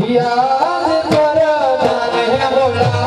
યાદ કર તને બોલાવે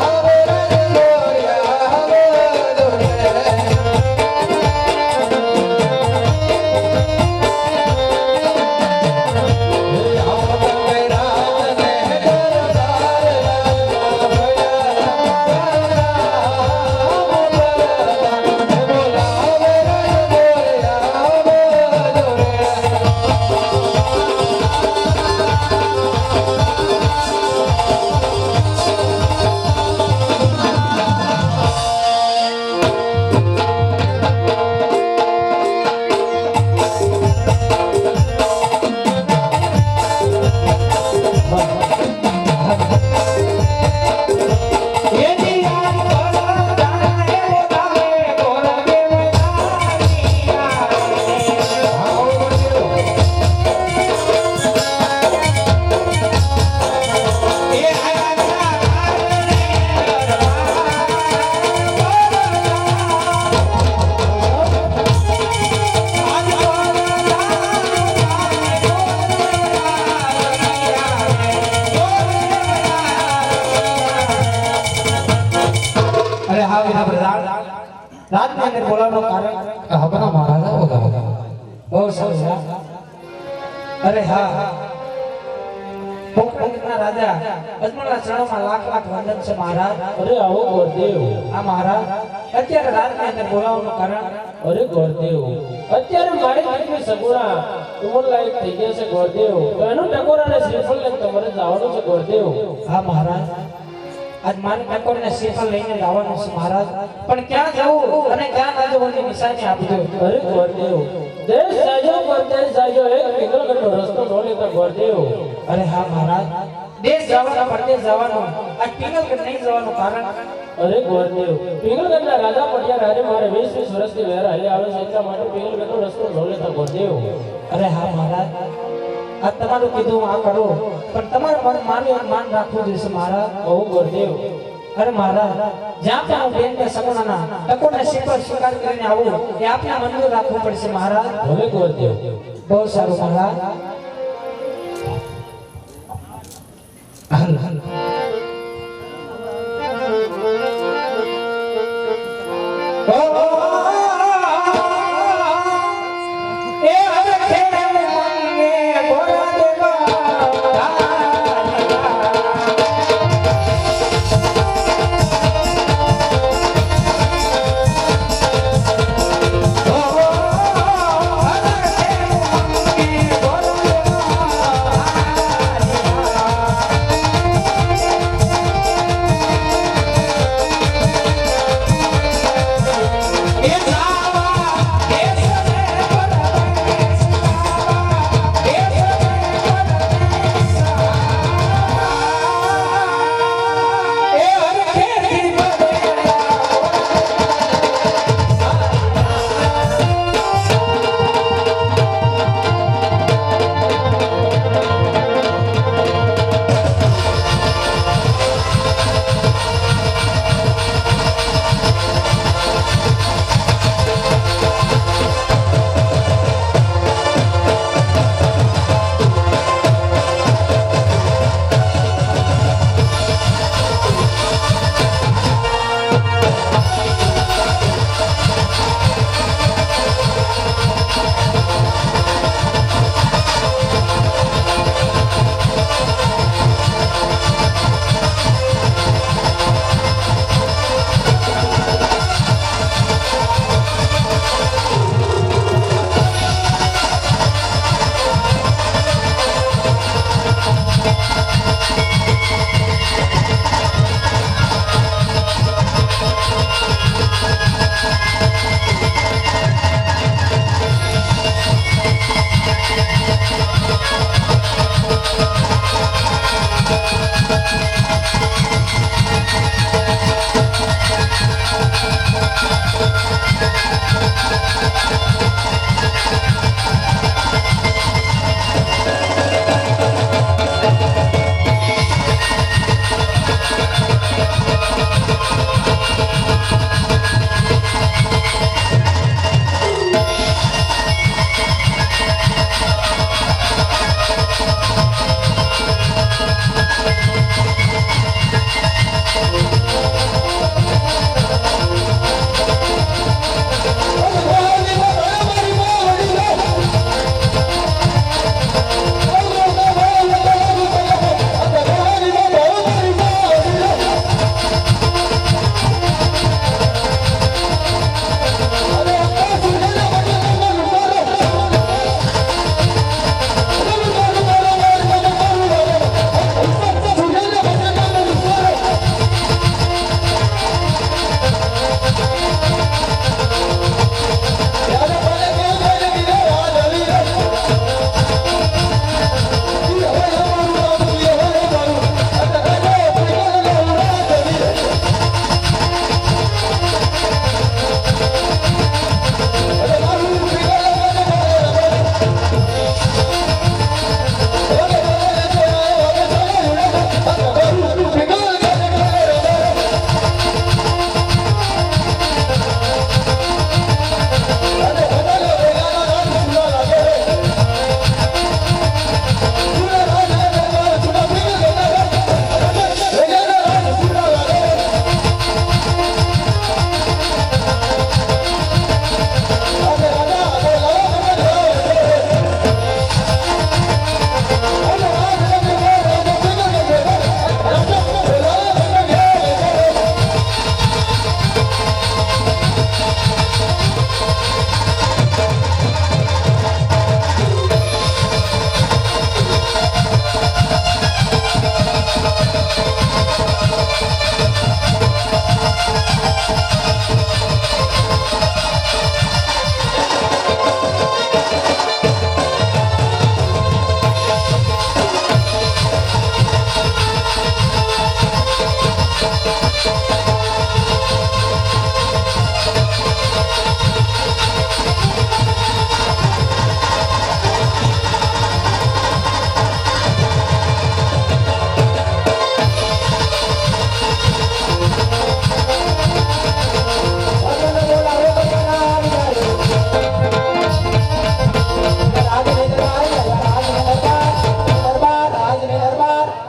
रात में अंदर बोला कारण अपना महाराजा बोला बहुत सारा अरे हाँ पोखरणा राजा अजमला चरणों में लाख लाख वंदन से महाराज अरे आओ गुरुदेव आ महाराज અત્યારે રાત में अंदर બોલાવવાનું કારણ અરે ગુરુદેવ અત્યારે મારી દીકરી સગુણા ઉંમર લાયક થઈ ગયા છે ગુરુદેવ તો એનું ટકોરાને શ્રીફળ લઈને તમારે જવાનું છે ગુરુદેવ હા महाराज आज મારી ટકોરને શ્રીફળ લઈને જવાનું છે महाराज પણ ક્યાં જવું અને ક્યાં ના જવું નિશાની આપજો અરે ગુરુદેવ દેશ જાજો પરદેશ જાજો એક પિંગલગઢનો રસ્તો ન લેતા ગુરુદેવ અરે હા महाराज દેશ જવાનું પરદેશ જવાનું આ પિંગલગઢ નહીં જવાનું કારણ અરે ગુરુદેવ પિંગલગઢના રાજા પટિયા રાજે મારે 20 વર્ષથી વહેર હાલી આવે છે એટલા માટે પિંગલગઢનો રસ્તો ન લેતા ગુરુદેવ અરે હા महाराज આ તમારું કીધું આ કરો પણ તમારું માન રાખવું જોઈએ महाराज બહુ ગુરુદેવ અરે महाराज જ્યાં પણ હું બેન કે સગુણાના ટકોરને શ્રીફળ સ્વીકાર કરીને આવું એ આપના મનનું રાખવું પડશે महाराज ભલે ગુરુદેવ બહુ સારું महाराज હાલ હાલ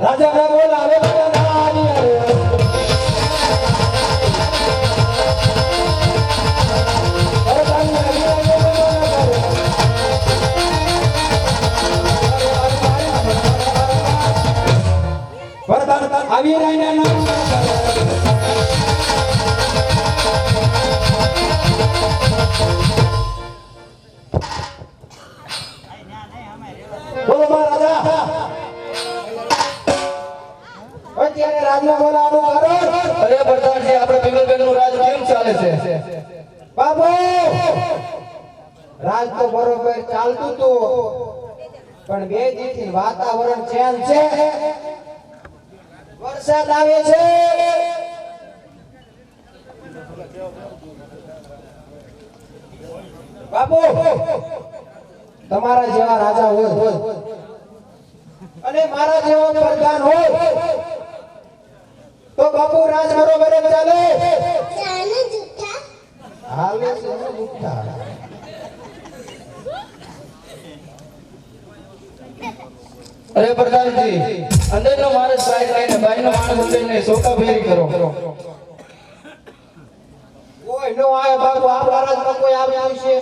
રાજાને બોલાવે પ્રધાની અરે વરદાન આવી રહ્યા નામ બોલો મહારાજા અત્યારે રાજમાં બોલાવાનું કારણ અરે પ્રધાનજી આપણે પિંગલબેનનું રાજ કેમ ચાલે છે બાબુ રાજ તો બરોબર ચાલતું હતું પણ બે દીથી વાતાવરણ ચેન્જ છે વરસાદ આવે છે બાબુ તમારા જેવા રાજા હોય અને મારા જેવા પ્રધાન હોય તો બાપુ રાજ બરોબર જ ચાલે હાલે છે ને જુઠ્ઠા અરે પ્રધાનજી અંદરનો માણસ બહાર લઈને બહારનો માણસ અંદરને સોકા ફેરી કરો કોઈ નો આય બાપુ આપણા રાજમાં કોઈ આવ્યું છે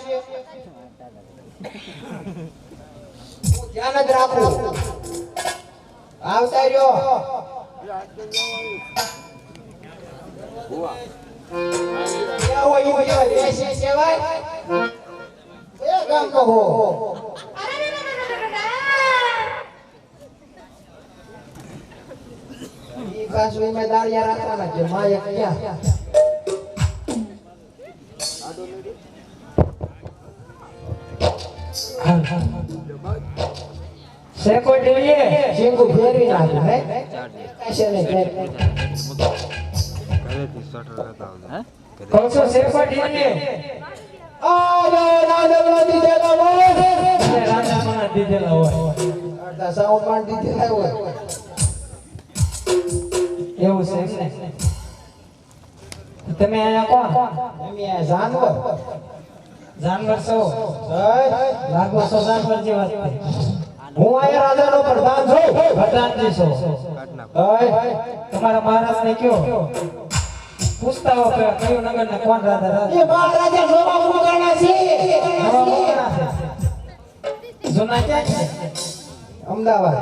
હું ધ્યાન જ રાખું આવતા રહ્યો ક્યાં હોય ઈ કહેવાય દેશી કહેવાય એ ગામનો હો ઈ ખાસ જિમ્મેદારીયા રાખવાના છે માયક ક્યાં શેકો જોઈએ સિંગુ ફેરવી નાખ્યું હે કશે ને કહો શેકો જોઈએ આજો રાજા દીધેલા હોય રાજા મને દીધેલા હોય અડધા સાઉન્ડ માં દીધેલા હોય એવું છે એમ ને તમે અહીંયા કોણ એમ એ જાનવર જાનવર છો લાગો છો જાનવર જેવા હું આયા રાજાનો પ્રધાન છું પ્રધાનજી છો તમારા મહારાજને કયો પૂછતા હો કે કયું નગર ને કોણ રાજા એ મહારાજા નવા મુગરના છે નવા મોકળા છે જૂના ક્યાં છે અમદાવાદ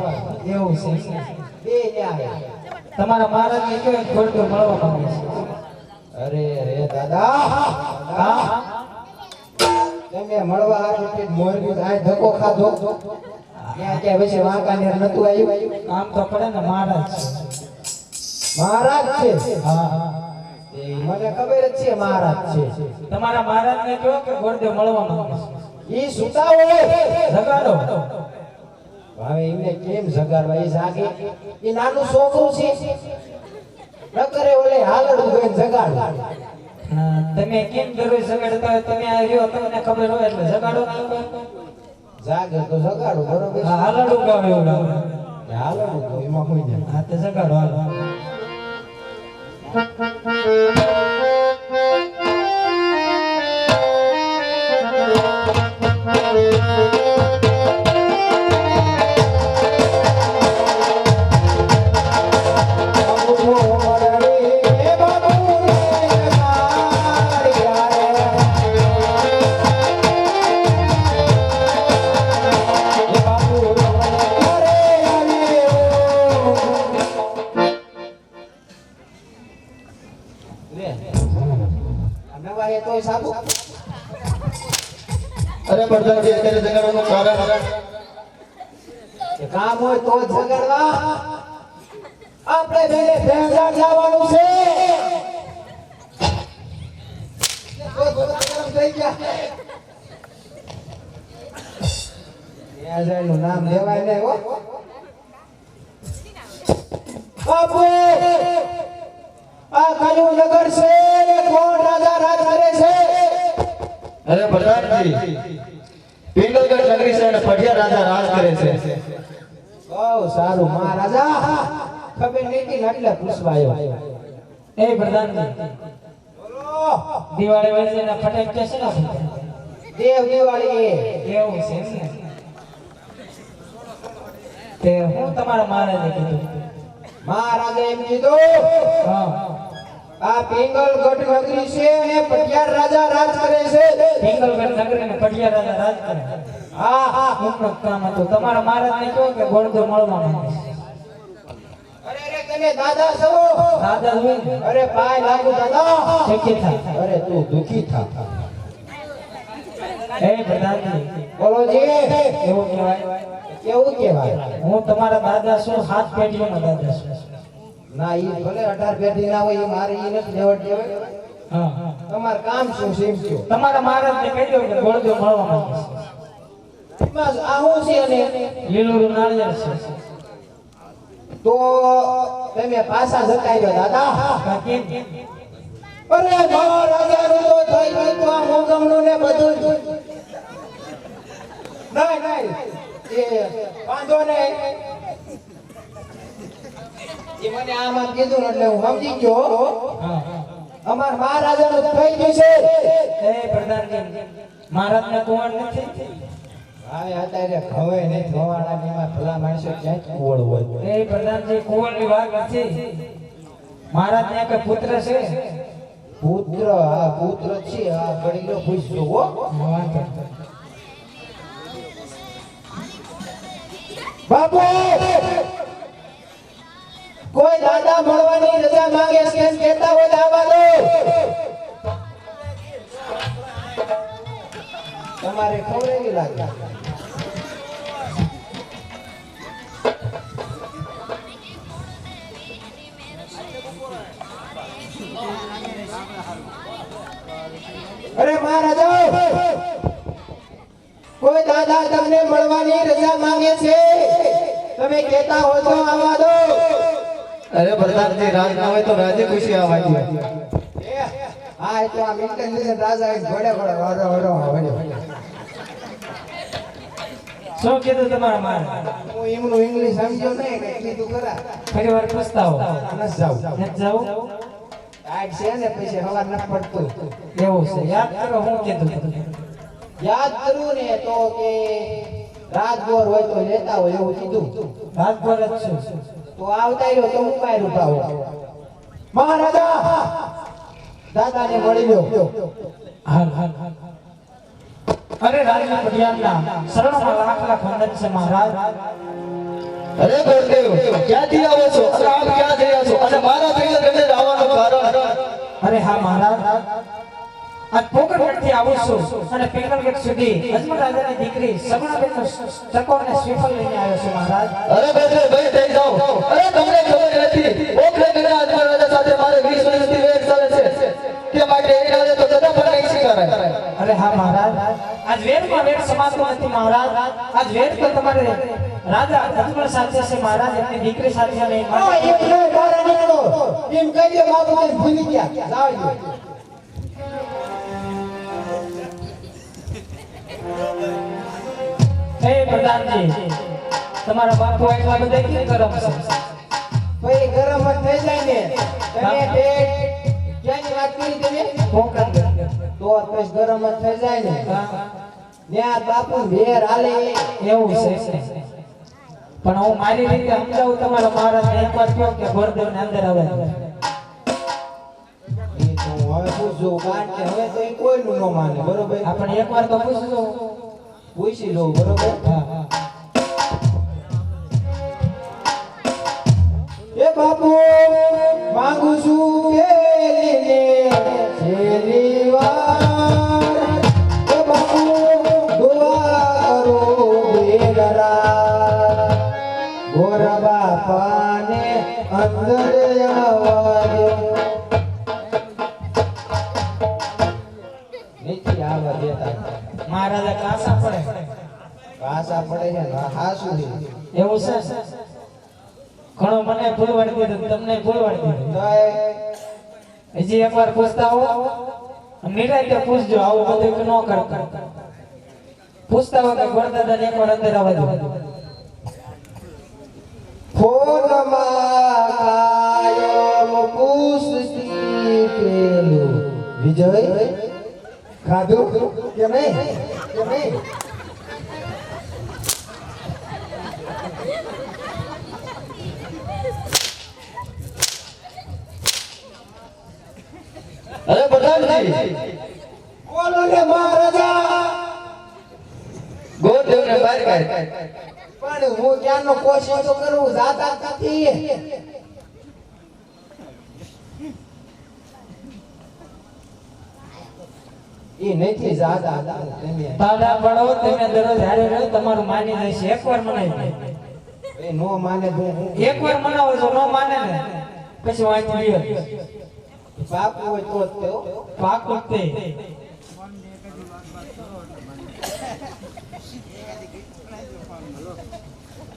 એવું છે એમ ને? બે ન્યાય તમારા મહારાજને કયો થોડું મળવા માંગે છે અરે અરે દાદા હા તમે મળવા આવ્યો કે મોરબી આ ધક્કો ખાધો ત્યાં કે પછી વાંકાનેર નતું આવ્યું આમ તો પડે ને મહારાજ છે મહારાજ છે હા એ મને ખબર જ છે મહારાજ છે તમારા મહારાજને કયો કે ગોરદેવ મળવા માંગે છે ઈ સુતા હોય જગાડો હવે એમને કેમ જગાડવા એ જાગે એ નાનું છોકરું છે ન કરે ઓલે હાલડું ગઈને જગાડ હા, તમે કેમ દરરોજ જગાડતા હોય તમે આ રહ્યો તમને ખબર હોય એટલે જગાડો ના લોકો. જાગે તો જગાડો બરોબર હા હાલડું ગાવ એવું લાગે હાલડું તો એમાં કોઈ નહીં હા તે જગાડો હાલો અરે પ્રધાનજી અત્યારે જગાડવાનું કારણ કામ હોય તો જ જગાડવા આપણે બે ભેંસા જવાનું છે થઈ ગયા નું નામ લેવાય ને હો બાપુ આ કયું નગર છે ને કોણ રાજા રાજ કરે છે અરે પ્રધાનજી પિંગલગઢ નગરી છે અને પઢિયા રાજા રાજ કરે છે બહુ સારું મહારાજા ખબર નથી એટલે પૂછવા આવ્યો એ પ્રધાનજી બોલો દિવાળી વર્ષના ફટાક કે છે ને દેવ દિવાળી એવું છે એમ ને તે હું તમારા મહારાજે કીધું મહારાજે એમ કીધું આ પિંગલગઢ નગરી છે અને પટિયાર રાજા રાજ કરે છે. પિંગલગઢ નગરી ને પટિયા રાજા રાજ કરે. હા એમનું કામ હતું. તમારા મહારાજને કહો કે ગોળદો મળવા માંગે છે. અરે રે તમે દાદા છો. દાદા હોય ને, અરે પાય લાગુ દાદા. શેકી થાય. અરે તું દુખી થા. એ પ્રધાનજી, બોલો જી. એવું કહેવાય કેવું કહેવાય? હું તમારા દાદા છું, 7 પેઢીઓના દાદા છું. ના ઈ ભલે 18 પેઢી ના હોય, ઈ મારે ઈ નથી લેવડ દેવડ. હા, તમારું કામ શું છે એમ કયો. તમારા મહારાજને કહી દો કે ગોળદો મળવા માંગે છે. બસ આ હું છે અને લીલું નાળિયેર છે. તો તમે પાછા જતાવ્યો દાદા. કાકી, અરે મહારાજાનું તો થઈ ગયું તો આ મોગમનું ને બધું જ. નહીં એ વાંધો નહીં. એ મને આમાં કીધું ને એટલે હું સમજી ગયો. હા, અમાર મહારાજાનું થઈ ગયું છે. એ પ્રધાનજી, મહારાજને કુંવર નથી. હવે અત્યારે ખવે નહીં ખવાડાની માં ભલા માણસો ક્યાં કુવળ હોય. એ પ્રધાનજી, કુંવરની વાત નથી. મહારાજને એક પુત્ર છે. પુત્ર આ પુત્ર છે આ ગડીલો પૂછજો હો. વાંધો નહીં. બાપુ કોઈ દાદા મળવાની રજા માંગે છે એમ કહેતા હોય તો આવવા દો. તમારે ખબર એવી લાગે. અરે મહારાજા, કોઈ દાદા તમને મળવાની રજા માંગે છે, તમે કહેતા હો તો આવવા દો. અરે પ્રધાનજી, રાજ ના હોય તો રાજે ખુશી આવવા દે. હા એટલે આ મિન્ટન રાજા ઘોડે ઘોડે વડો વડો વડો. શું કીધું તમારા મહારાજ? હું એમનું ઇંગ્લિશ સમજ્યો નહીં ને કીધું ખરા. ફરી વાર પૂછતા હો. નથી જાઉં. નથી જાવું? ટાઈટ છે ને પછી હવાર ન પડતું. એવું છે. યાદ કરો હું કીધું. યાદ કરું ને તો કે રાજગોર હોય તો લેતા હોય એવું કીધું. રાજભર જ છું. તો આવતા રહ્યો તો હું બહાર ઉભા હો. મહારાજા દાદાને મળી લો. હાલ હાલ હાલ. અરે રાજના પટિયારના શરણમાં લાખ લાખ વંદન છે મહારાજ. અરે ગુરુદેવ, ક્યાંથી આવો છો અને આપ ક્યાં જયા છો અને મારા પિંગલગઢ આવવાનું કારણ? અરે હા મહારાજ, આજ પોકરગઢથી આવું છું અને પિંગલગઢ સુધી અજમલ રાજાની દીકરી સગુણાબેનનો ટકોરને શ્રીફળ લઈને આવ્યો છું મહારાજ. અરે બેટે ભાઈ થઈ જાઓ. અરે તમને ખબર નથી, પોકરગઢના અજમલ રાજા સાથે મારે 20 વર્ષથી વેર ચાલે છે. તે માટે એ રાજા તો કદા પણ નહીં સ્વીકારાય. અરે હા મહારાજ, આજ વેદમાં વેદ સમાતો નથી મહારાજ. આજ વેદ તો તમારે રાજા અજમલ સાથે છે મહારાજ, એમની દીકરી સાથે નહીં. હા એટલે બહાર નીકળો એમ કહી દે. બાપુ મને ભૂલી ગયા. લાવ દો. હે પ્રધાનજી, તમારા બાપુ એટલા બધા કેમ ગરમ છે? ભાઈ ગરમ જ થઈ જાય ને. તમે ડેટ ક્યાંની વાત કરી તમે? પોકરગઢ. તો પછી ગરમ જ થઈ જાય ને. હા, ત્યાં બાપુ વેર હાલે. એવું છે. પણ હું મારી રીતે સમજાવું તમારા મહારાજને. એકવાર કહો કે ગોરદેવને અંદર આવે. એ તો હવે પૂછજો કારણ કે હવે તો એ કોઈનું ન માને. બરોબર આપણે એકવાર તો પૂછજો. પૂછી લો. બરોબર. હા હા. એ બાપુ માંગુ છું પેલીને છેલ્લી વાર. એ બાપુ દુઆ કરો બેનરા. ગોર બાપાને અંદર આવવા દો. નથી આવવા દેતા. મહારાજા કાસા પડે. ભાષા પડે છે ને હા શું છે? એવું છે. ઘણો મને ભૂલવાડી દીધું, તમને ભૂલવાડી દીધું. તો હજી એકવાર પૂછતા હો, નિરાંતે પૂછજો. આવું બધું ન કરતા. પૂછતા હો કે ગોરદાદાને એકવાર અંદર આવવા દો. ફોનમાં કાયમ પૂછતી પેલું વિજય ખાધું કે નહીં? કે નહીં? અરે પ્રધાનજી બોલો ને મહારાજા. ગોરદેવને બહાર કાઢ. પણ હું ક્યાંનો કોશિશ તો કરું, જાતા નથી. એ નથી જાતા. તાડા પડો તમે દરરોજ હારે રહો તમારું માની જશે. એકવાર મનાવી દે. એ નો માને તો એકવાર મનાવો છો નો માને ને પછી વાંચી લ્યો. બાપુ હોય તો જ તેઓ. પાકું તે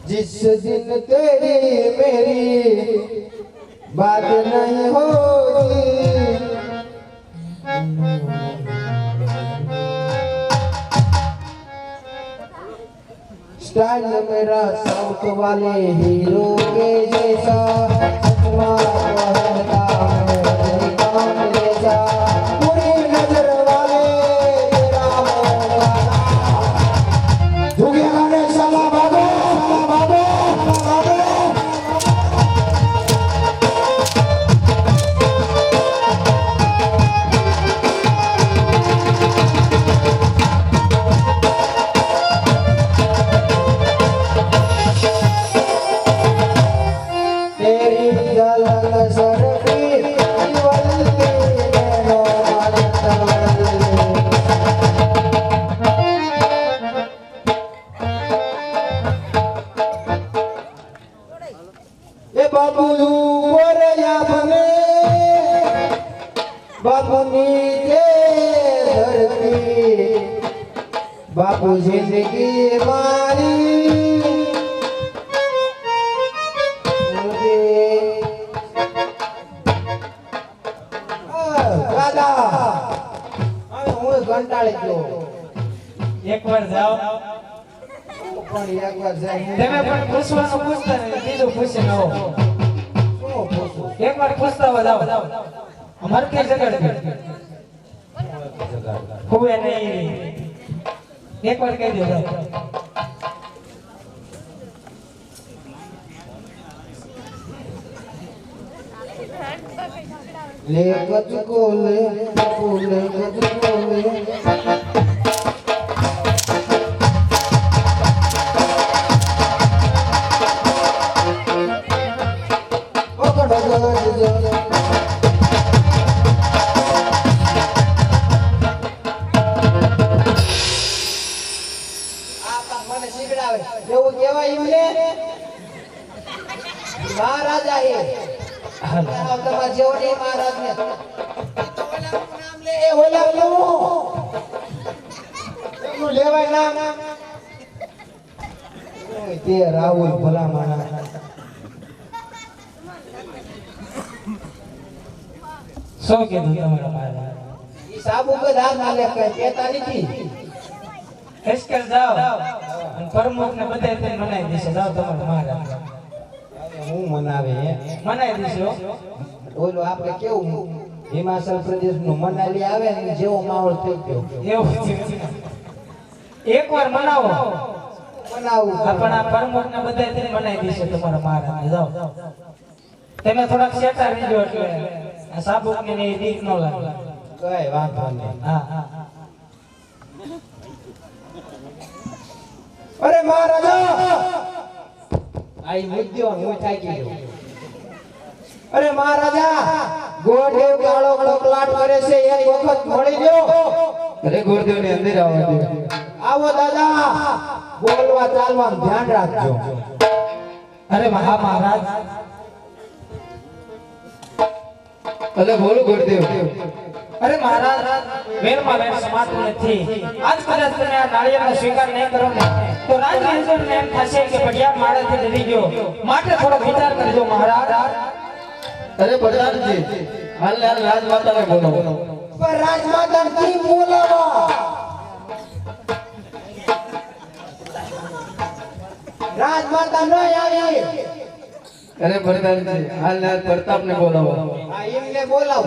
जिस दिन तेरी मेरी बात नहीं होगी, स्टाइल मेरा साउथ वाले हीरो के जैसा, सपना कहता मैं रजनीकांत जैसा, पूरी नजर वाले तेरा मौका झुकेगा ने साला बाबू, साला बाबू, साला बाबू। तेरी झलक सरफी वल्ली नैनो मदद वल्ली। ए बाबू बोरया बने बाबूनी के धरती, बाबू जिंदगी मारी દાદા હવે હું કંટાળી ગયો. એકવાર જાઓ પણ એકવાર જાય તમે પણ પૂછવાનું પૂછતા નહીં બીજું પૂછી લો. શું પૂછું? એકવાર પૂછતા જાઓ અમાર કે જગડ ખુબે નહીં એકવાર કહી દો જાઓ. ले कचको ले कचको ले ओ कड़गड़ મને શીખડાવે એવું કહેવાય એમને મહારાજા એ તમારા જેવો નહીં મહારાજ ને નામ લે ઓલાનું લેવાય નામ તે રાહુલ ભલા માણા શું કીધું તમારા મારા ઈ સાબુ કે દાન ના લે કઈ કહેતા નથી. એસ્કલ જાઓ અને પ્રમુખ ને બધા તેને મનાઈ દેશે. જાઓ તમારા મહારાજ હું મનાવે મનાઈ દેશો. ઓલો આપણે કેવું હિમાચલ પ્રદેશ નું મનાલી આવે ને જેવો માહોલ થઈ ગયો એવું એકવાર મનાવો મનાવું પણ આ પ્રમુખ ને બધા તેને મનાઈ દેશે તમારા મહારાજ. જાઓ તમે થોડાક શેટા રહીજો એટલે આ સાબુક ને દીક નો લાગે. કઈ વાંધો નહીં. હા હા અરે મહારાજા આઈ મુદ્દો હું થાકી ગયો. અરે મહારાજા ગોળદેવ કાળો કળકલાટ કરે છે, એક વખત મળી ગયો. અરે ગોરદેવને અંદર આવવા દે. આવો દાદા બોલવા ચાલવાનું ધ્યાન રાખજો. અરે મહારાજ અરે બોલો ગોરદેવ. અરે મહારાજ વેરમાં વેર સમાતું નથી. આજ કદાચ તમે આ નાળિયેરનો સ્વીકાર નહીં કરો ને તો રાજવીરને એમ થશે કે ભડિયા માળાથી ડરી ગયો. માટે થોડો વિચાર કરજો મહારાજ. અરે પ્રધાનજી હાલ રાજમાતાને બોલો. પર રાજમાતા કી બોલાવા રાજમાતા ન આવી. અરે પ્રધાનજી હાલ પ્રતાપને બોલાવો. આ એમને બોલાવ.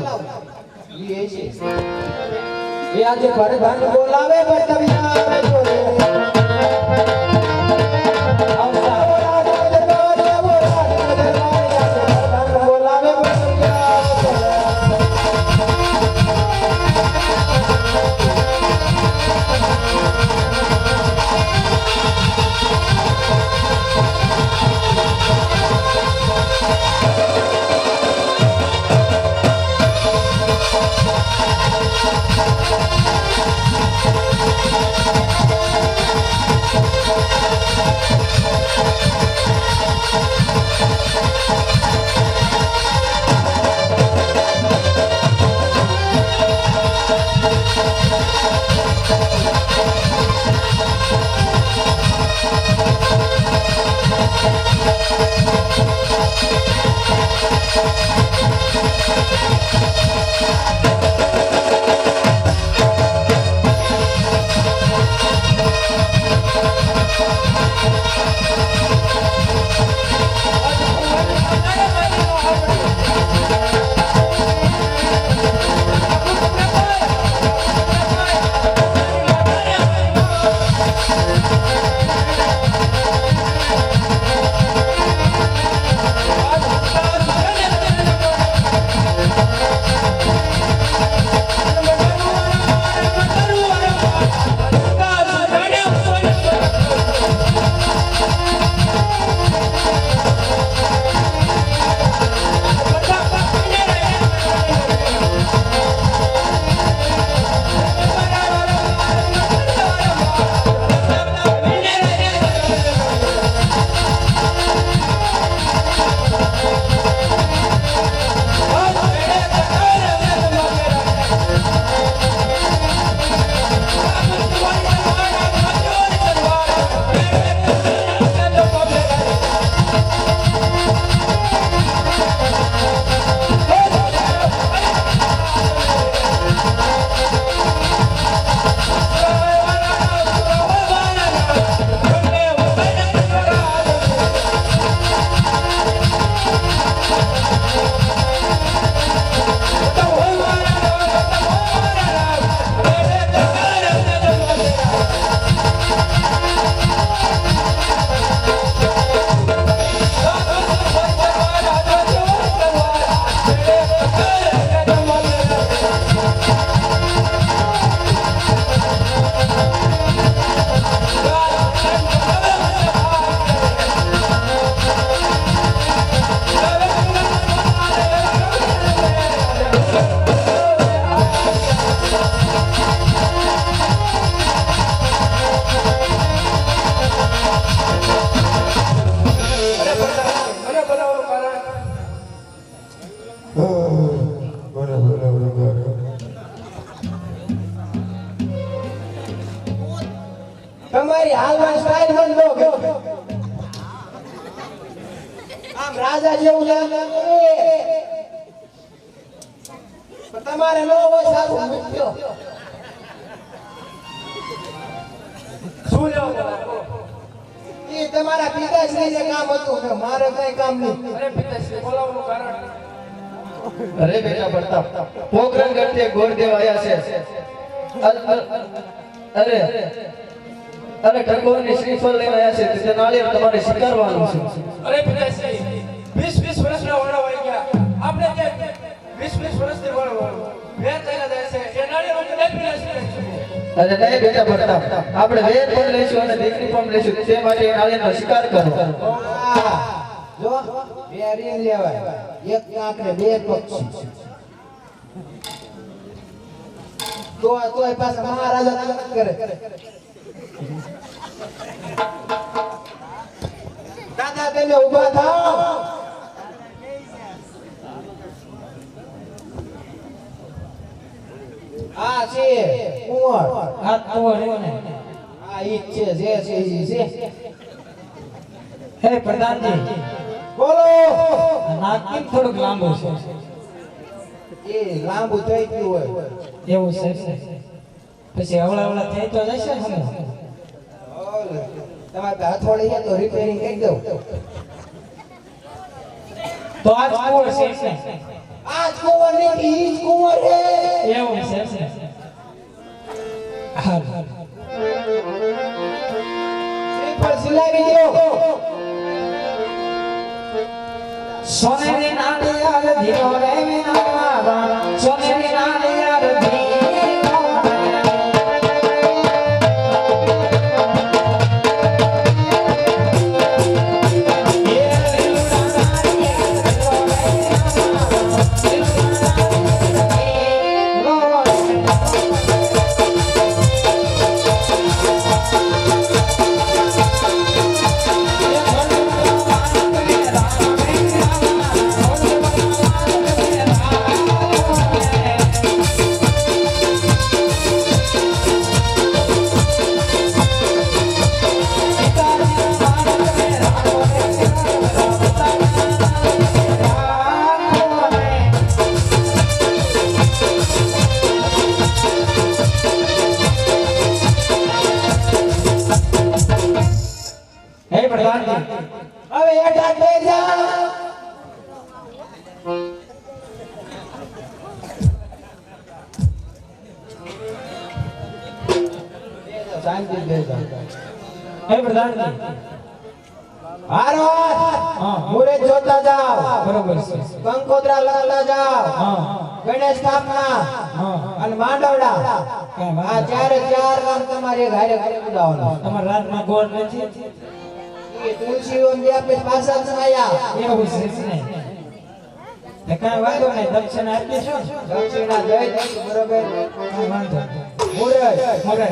એ આજે પ્રધાન બોલાવે પણ તમે આવે છો રે. બોલાવે પણ તમે આવે છો. તમારી હાલમાં સ્ટાઇલ બંધ લો આમ રાજા જેવું લાગે પણ તમારે નો હોય સારું મૂક્યો શું લેવું એ તમારા પિતાશ્રી જે કામ હતું કે મારે કઈ કામ નહીં અરે પિતાશ્રી બોલાવવાનું કારણ અરે બેટા પ્રતાપ પોખરણ ગઢથી એક ગોરદેવ આયા છે અરે અરે ટકોરની શ્રીફળ લઈને આયા છે તે નાળિયેર તમારે સ્વીકારવાનું છે અરે પિતાશ્રી 20 વર્ષના વાળા હોય ગયા આપણે જે 20 વર્ષથી વાળો વેર થઈને જાય છે એ નાળિયેર વચ્ચે નહીં પિતાશ્રી અરે નહીં બેટા પ્રતાપ આપણે વેદ પણ લઈશું અને દીકરી પણ લઈશું તે માટે એ નાળિયેરનો સ્વીકાર કરો જો બે રીંગ લેવાય એક કાંક ને બે પક્ષી તોય પાછા મહારાજા નામ કરે દાદા તમે ઊભા થાઓ આ છે કુંવર આ તો રહ્યો ને આ ઈ જ છે જે છે ઈ છે હે પ્રધાનજી બોલો નાક કેમ થોડુંક લાંબુ છે એ લાંબુ થઈ ગયું હોય એવું છે પછી હવળા થઈ તો જશે ને તમારે હથોડી છે તો રિપેરિંગ કરી દઉં તો આજ કુંવર છે આ કુંવર ને ઈ જ કુંવર છે એવું છે હાલ શ્રીફળ સિલાવી દો સોનેરી નાળિયેર ધીરો રે વિના સોનેરી નાળિયેર ધીરો હે પ્રધાનજી હવે હેઠા થઈ જા શાંતિ બેસા હે પ્રધાનજી હારો હા મુરે જોતા જાઓ બરોબર છે કંકોત્રા લાલા જાઓ હા ગણેશ સ્થાપના હા અને માંડવડા કાંઈ આ વાંધો ચારે ચાર કામ તમારે ઘરે ઘરે ઉડાવવાનું તમારા રાતમાં ગોળ નથી એ તુલસી ઓમ જે આપણે પાછા જ આયા એવું છે ને તે કાંઈ વાંધો નહીં દક્ષિણ આપી છો દક્ષિણા જય બરોબર કાંઈ વાંધો મુરે મોરે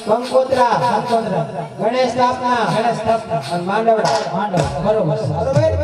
કંકોત્રા કંકોત્રા ગણેશ સ્થાપના ગણેશ સ્થાપના અને માંડવડા માંડવ બરોબર છે બરોબર